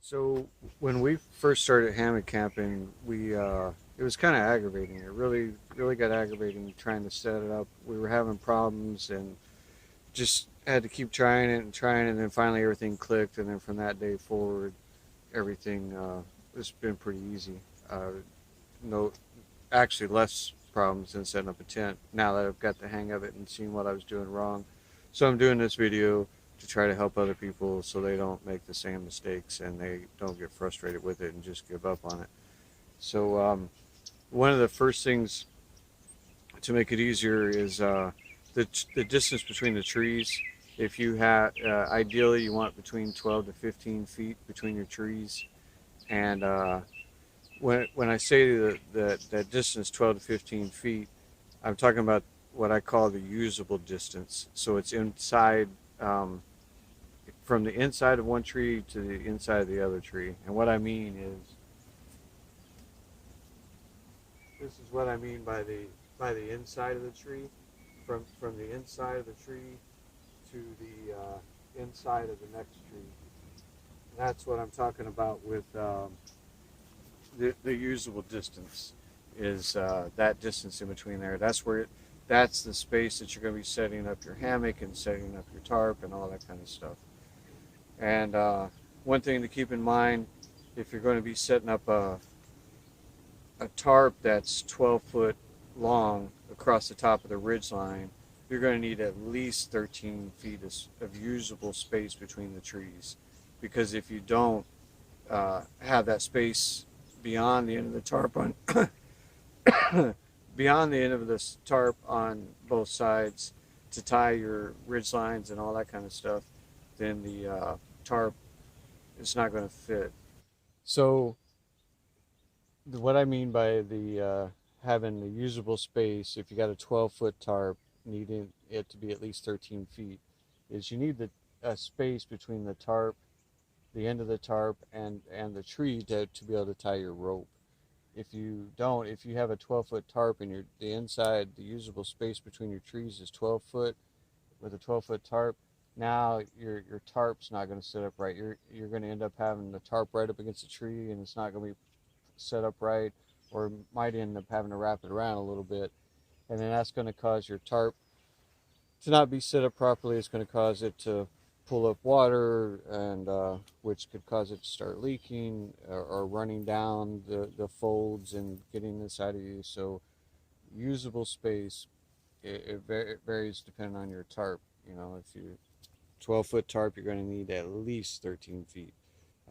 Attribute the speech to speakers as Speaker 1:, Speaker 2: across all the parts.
Speaker 1: So when we first started hammock camping, we it was kind of aggravating. It really got aggravating trying to set it up. We were having problems and just had to keep trying it and trying, and then finally everything clicked. And then from that day forward, everything it's been pretty easy. No, actually less problems than setting up a tent now that I've got the hang of it and seen what I was doing wrong. So I'm doing this video to try to help other people so they don't make the same mistakes and they don't get frustrated with it and just give up on it. So one of the first things to make it easier is the distance between the trees. If you have, ideally, you want between 12 to 15 feet between your trees. And when I say that distance, 12 to 15 feet, I'm talking about what I call the usable distance. So it's inside, from the inside of one tree to the inside of the other tree. And what I mean is, this is what I mean by the inside of the tree, from the inside of the tree to the inside of the next tree. That's what I'm talking about with the usable distance is that distance in between there. That's the space that you're going to be setting up your hammock and setting up your tarp and all that kind of stuff. And one thing to keep in mind, if you're going to be setting up a tarp that's 12 foot long across the top of the ridge line, you're going to need at least 13 feet of usable space between the trees. Because if you don't have that space beyond the end of the tarp on beyond the end of this tarp on both sides to tie your ridge lines and all that kind of stuff, then the tarp is not going to fit. So what I mean by the having the usable space, if you got a 12-foot tarp, needing it to be at least 13 feet, is you need a space between the tarp, the end of the tarp, and the tree to be able to tie your rope. If you don't, if you have a 12-foot tarp and the inside, the usable space between your trees is 12 foot with a 12-foot tarp, now your tarp's not going to sit up right. You're going to end up having the tarp right up against the tree, and it's not going to be set up right, or might end up having to wrap it around a little bit, and then that's going to cause your tarp to not be set up properly. It's going to cause it to pull up water, and which could cause it to start leaking or running down the folds and getting inside of you. So usable space, it varies depending on your tarp. You know, if you 12-foot tarp, you're going to need at least 13 feet.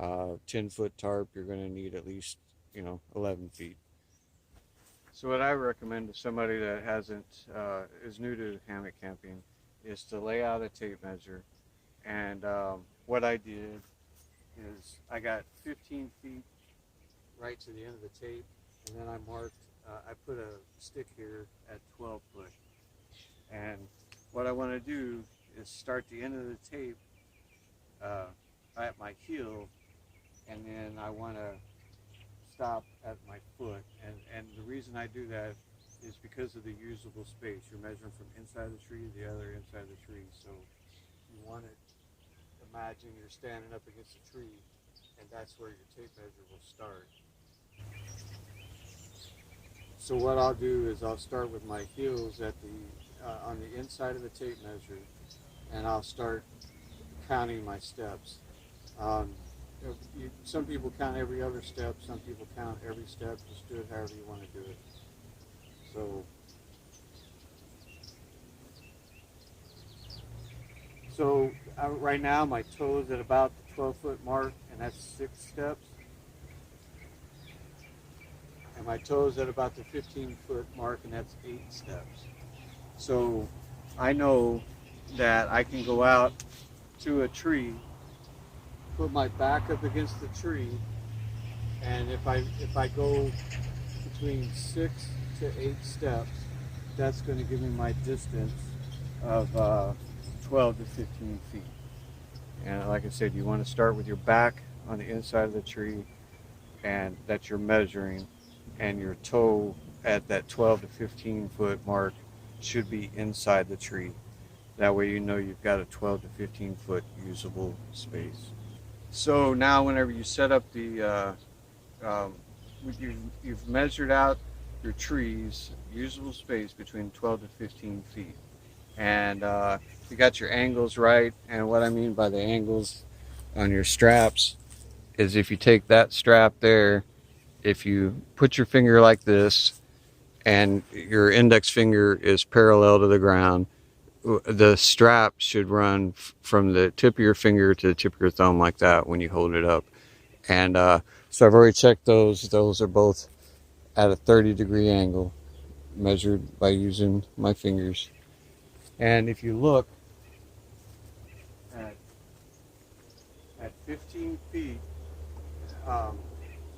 Speaker 1: 10-foot tarp, you're going to need at least 11 feet. So what I recommend to somebody that hasn't is new to hammock camping is to lay out a tape measure. And what I did is I got 15 feet right to the end of the tape, and then I marked. I put a stick here at 12 foot. And what I want to do is start the end of the tape uh, at my heel, and then I want to stop at my foot. And the reason I do that is because of the usable space. You're measuring from inside the tree to the other inside of the tree. So you want to imagine you're standing up against a tree, and that's where your tape measure will start. So what I'll do is I'll start with my heels at the on the inside of the tape measure, and I'll start counting my steps. Um, some people count every other step. Some people count every step. Just do it however you want to do it. So, right now my toe is at about the 12-foot mark, and that's 6 steps. And my toe is at about the 15-foot mark, and that's 8 steps. So I know that I can go out to a tree, put my back up against the tree, and if I go between 6 to 8 steps, that's going to give me my distance of 12 to 15 feet. And like I said, you want to start with your back on the inside of the tree, and that you're measuring, and your toe at that 12 to 15 foot mark should be inside the tree. That way you know you've got a 12 to 15 foot usable space. So now whenever you set up um, you've measured out your trees usable space between 12 to 15 feet, and you got your angles right. And what I mean by the angles on your straps is if you take that strap there, if you put your finger like this and your index finger is parallel to the ground, the strap should run from the tip of your finger to the tip of your thumb like that when you hold it up. And so I've already checked those. Those are both at a 30-degree angle, measured by using my fingers. And if you look at, at 15 feet, um,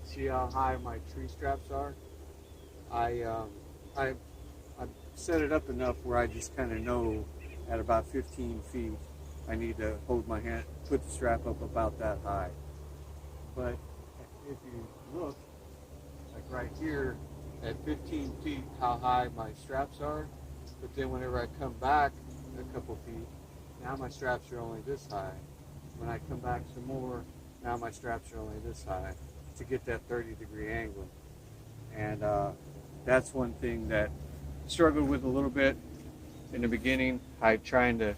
Speaker 1: see how high my tree straps are? I, um, I, I set it up enough where I just kind of know at about 15 feet I need to hold my hand, put the strap up about that high. But if you look, like right here, at 15 feet, how high my straps are, but then whenever I come back a couple feet, now my straps are only this high. When I come back some more, now my straps are only this high to get that 30-degree angle. And that's one thing that I struggled with a little bit in the beginning. I trying to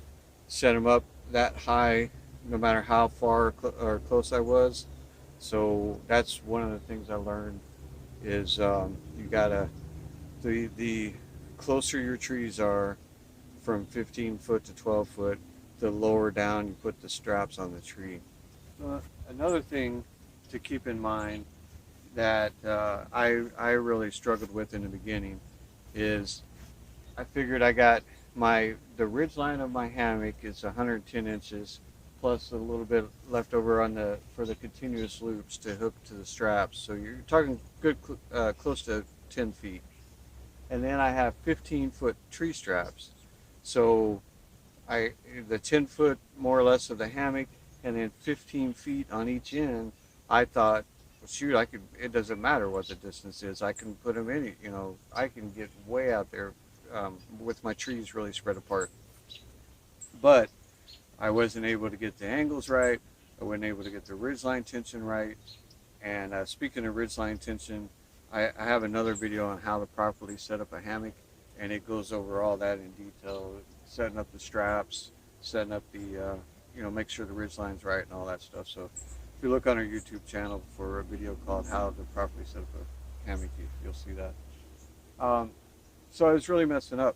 Speaker 1: set them up that high, no matter how far or close I was. So that's one of the things I learned is you gotta the closer your trees are from 15 foot to 12 foot, the lower down you put the straps on the tree. Another thing to keep in mind that I really struggled with in the beginning is I figured I got the ridge line of my hammock is 110 inches plus a little bit left over on for the continuous loops to hook to the straps. So you're talking good close to 10 feet. And then I have 15-foot tree straps. So the 10 foot more or less of the hammock, and then 15 feet on each end. I thought, well, shoot, I could. It doesn't matter what the distance is. I can put them in. I can get way out there with my trees really spread apart. But I wasn't able to get the angles right. I wasn't able to get the ridgeline tension right. And speaking of ridgeline tension, I have another video on how to properly set up a hammock, and it goes over all that in detail, setting up the straps, setting up make sure the ridgeline's right and all that stuff. So if you look on our YouTube channel for a video called How to Properly Set Up a Hammock, you'll see that. So I was really messing up,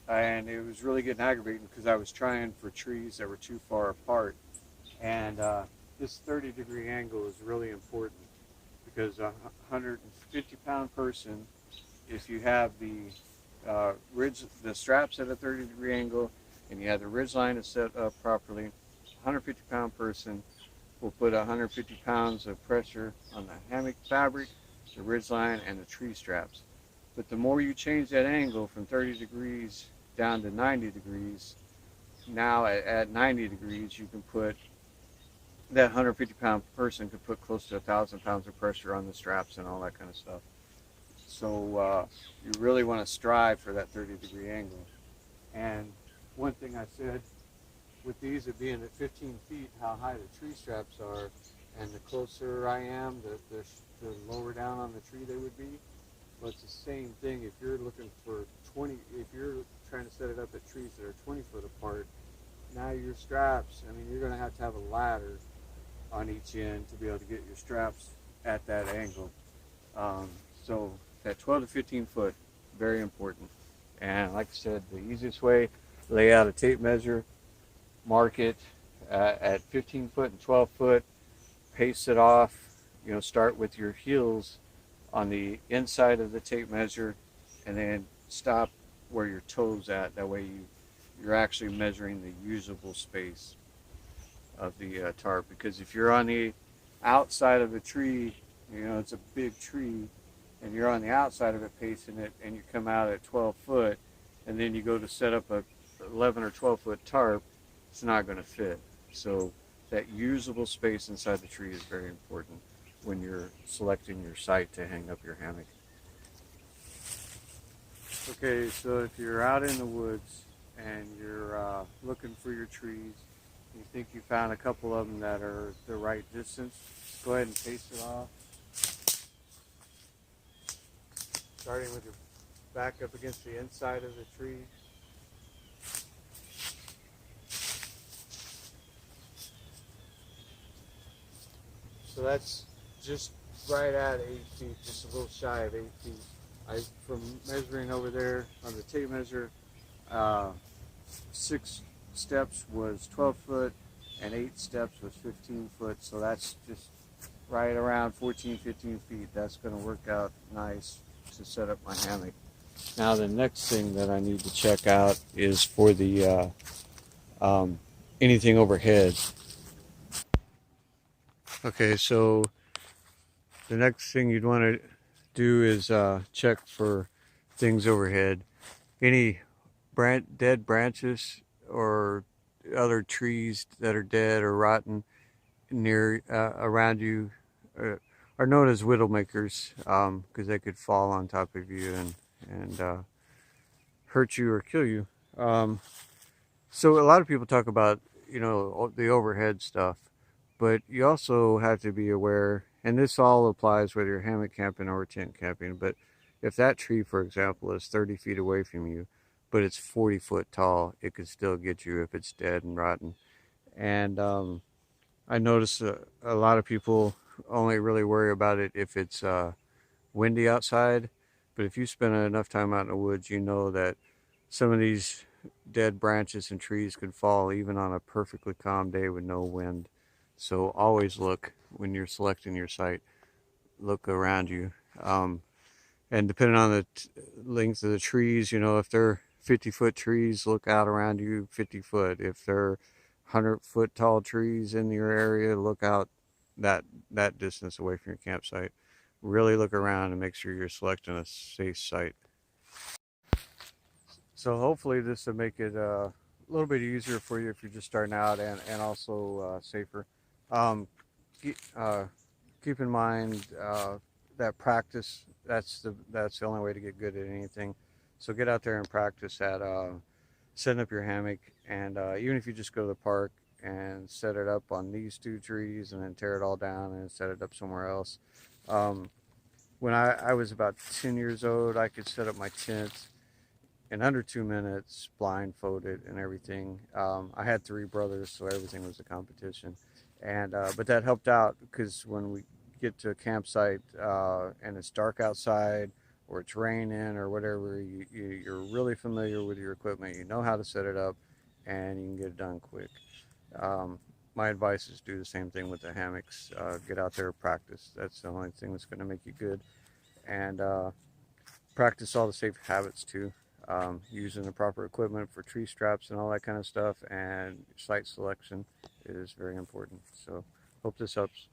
Speaker 1: and it was really getting aggravating because I was trying for trees that were too far apart. And this 30-degree angle is really important because a 150-pound person, if you have the straps at a 30-degree angle and you have the ridge line set up properly, a 150-pound person will put 150 pounds of pressure on the hammock fabric, the ridge line, and the tree straps. But the more you change that angle from 30 degrees down to 90 degrees, now at 90 degrees you can put that 150-pound person could put close to 1,000 pounds of pressure on the straps and all that kind of stuff. So you really want to strive for that 30-degree angle. And one thing I said, with these it being at 15 feet, how high the tree straps are, and the closer I am, the lower down on the tree they would be. Well, it's the same thing if you're looking for if you're trying to set it up at trees that are 20 foot apart, now your straps, you're going to have a ladder on each end to be able to get your straps at that angle. So that 12 to 15 foot, very important. And like I said, the easiest way, lay out a tape measure, mark it at 15 foot and 12 foot, paste it off, start with your heels on the inside of the tape measure, and then stop where your toes at. That way you're actually measuring the usable space of the tarp. Because if you're on the outside of a tree, it's a big tree, and you're on the outside of it pasting it, and you come out at 12 foot, and then you go to set up a 11 or 12 foot tarp, it's not going to fit. So that usable space inside the tree is very important when you're selecting your site to hang up your hammock. Okay, so if you're out in the woods and you're looking for your trees, You think you found a couple of them that are the right distance, go ahead and paste it off. Starting with your back up against the inside of the tree. So that's just right at 8 feet, just a little shy of 8 feet. From measuring over there on the tape measure, uh, 6 steps was 12 foot and 8 steps was 15 foot. So that's just right around 14, 15 feet. That's going to work out nice to set up my hammock. Now the next thing that I need to check out is for the um, anything overhead. Okay, so the next thing you'd want to do is check for things overhead. Any dead branches or other trees that are dead or rotten near around you are known as widowmakers because they could fall on top of you and hurt you or kill you. So a lot of people talk about the overhead stuff, but you also have to be aware, and this all applies whether you're hammock camping or tent camping. But if that tree, for example, is 30 feet away from you, but it's 40 foot tall, it could still get you if it's dead and rotten. And I notice a lot of people only really worry about it if it's windy outside. But if you spend enough time out in the woods, you know that some of these dead branches and trees could fall even on a perfectly calm day with no wind. So always look when you're selecting your site, look around you. And depending on the length of the trees, if they're 50-foot trees, look out around you 50 foot. If they're 100-foot tall trees in your area, look out that distance away from your campsite. Really look around and make sure you're selecting a safe site. So hopefully this will make it a little bit easier for you if you're just starting out, and also safer. Um, keep, uh, keep in mind that practice, that's the only way to get good at anything. So get out there and practice at setting up your hammock, and even if you just go to the park and set it up on these two trees and then tear it all down and set it up somewhere else. Um, when I was about 10 years old, I could set up my tent in under 2 minutes, blindfolded and everything. I had three brothers, so everything was a competition. And but that helped out because when we get to a campsite and it's dark outside or it's raining or whatever, you're really familiar with your equipment. You know how to set it up, and you can get it done quick. Um, my advice is do the same thing with the hammocks. Get out there, practice. That's the only thing that's going to make you good. And practice all the safe habits too. Using the proper equipment for tree straps and all that kind of stuff, and site selection is very important. So hope this helps.